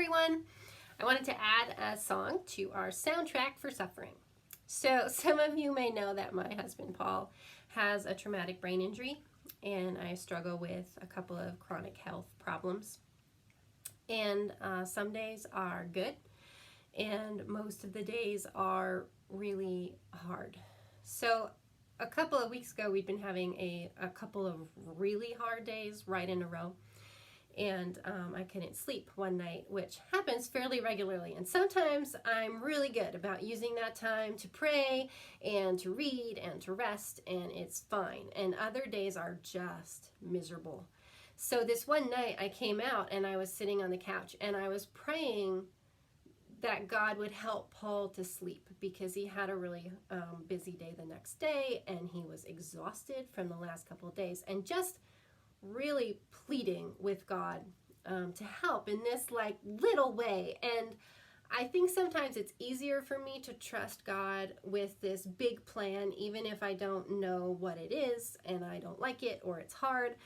everyone. I wanted to add a song to our soundtrack for suffering. So some of you may know that my husband Paul has a traumatic brain injury, and I struggle with a couple of chronic health problems. And some days are good, and most of the days are really hard. So a couple of weeks ago, we'd been having a couple of really hard days right in a row. And I couldn't sleep one night, which happens fairly regularly. And sometimes I'm really good about using that time to pray and to read and to rest, and it's fine. And other days are just miserable. So this one night I came out and I was sitting on the couch and I was praying that God would help Paul to sleep, because he had a really busy day the next day and he was exhausted from the last couple of days, and just really pleading with God to help in this like little way. And I think sometimes it's easier for me to trust God with this big plan, even if I don't know what it is and I don't like it or it's hard,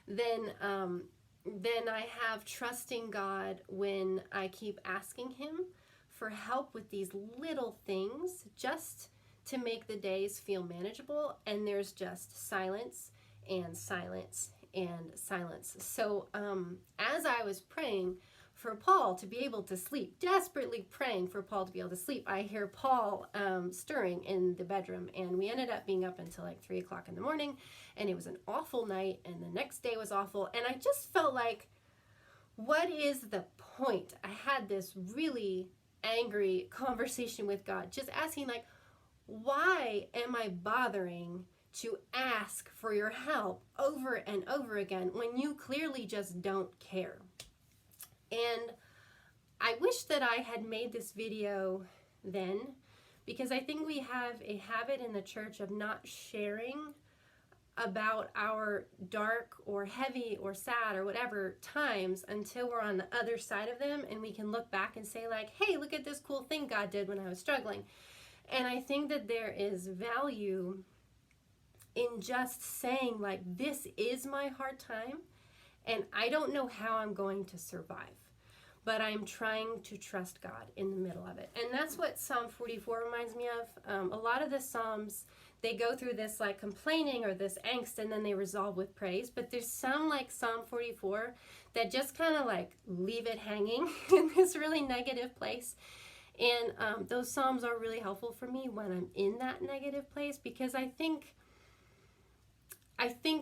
than I have trusting God when I keep asking him for help with these little things just to make the days feel manageable. And there's just silence and silence and silence. So as I was praying for Paul to be able to sleep, desperately praying for Paul to be able to sleep, I hear Paul stirring in the bedroom, and we ended up being up until like 3 o'clock in the morning, and it was an awful night, and the next day was awful, and I just felt like, what is the point? I had this really angry conversation with God, just asking like, why am I bothering to ask for your help over and over again when you clearly just don't care? And I wish that I had made this video then, because I think we have a habit in the church of not sharing about our dark or heavy or sad or whatever times until we're on the other side of them, and we can look back and say like, hey, look at this cool thing God did when I was struggling. And I think that there is value in just saying like, this is my hard time and I don't know how I'm going to survive, but I'm trying to trust God in the middle of it. And that's what Psalm 44 reminds me of. A lot of the Psalms, they go through this like complaining or this angst, and then they resolve with praise. But there's some like Psalm 44 that just kind of like leave it hanging in this really negative place. And those Psalms are really helpful for me when I'm in that negative place, because I think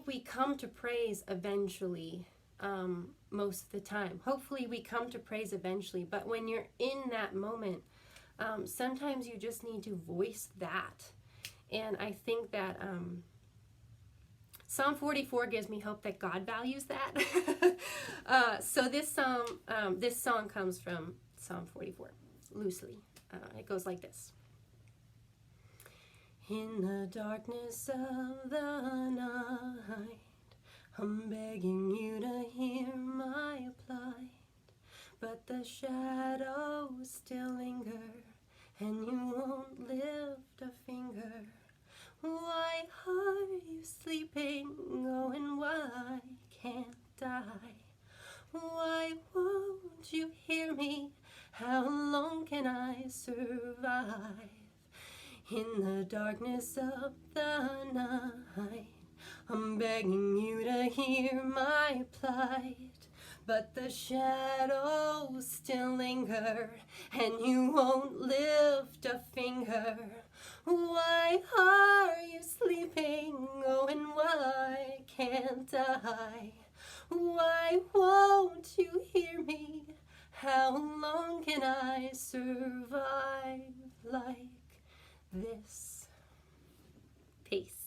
we come to praise eventually, most of the time. Hopefully we come to praise eventually, but when you're in that moment, sometimes you just need to voice that. And I think that Psalm 44 gives me hope that God values that. So this song comes from Psalm 44, loosely. It goes like this. In the darkness of the night, I'm begging you to hear my plight, but the shadows still linger, and you won't lift a finger. Why are you sleeping? Oh, and why can't I? Why won't you hear me? How long can I survive? In the darkness of the night, I'm begging you to hear my plight, but the shadows still linger, and you won't lift a finger. Why are you sleeping? Oh, and why can't I? Why won't you hear me? How long can I survive like this? Peace.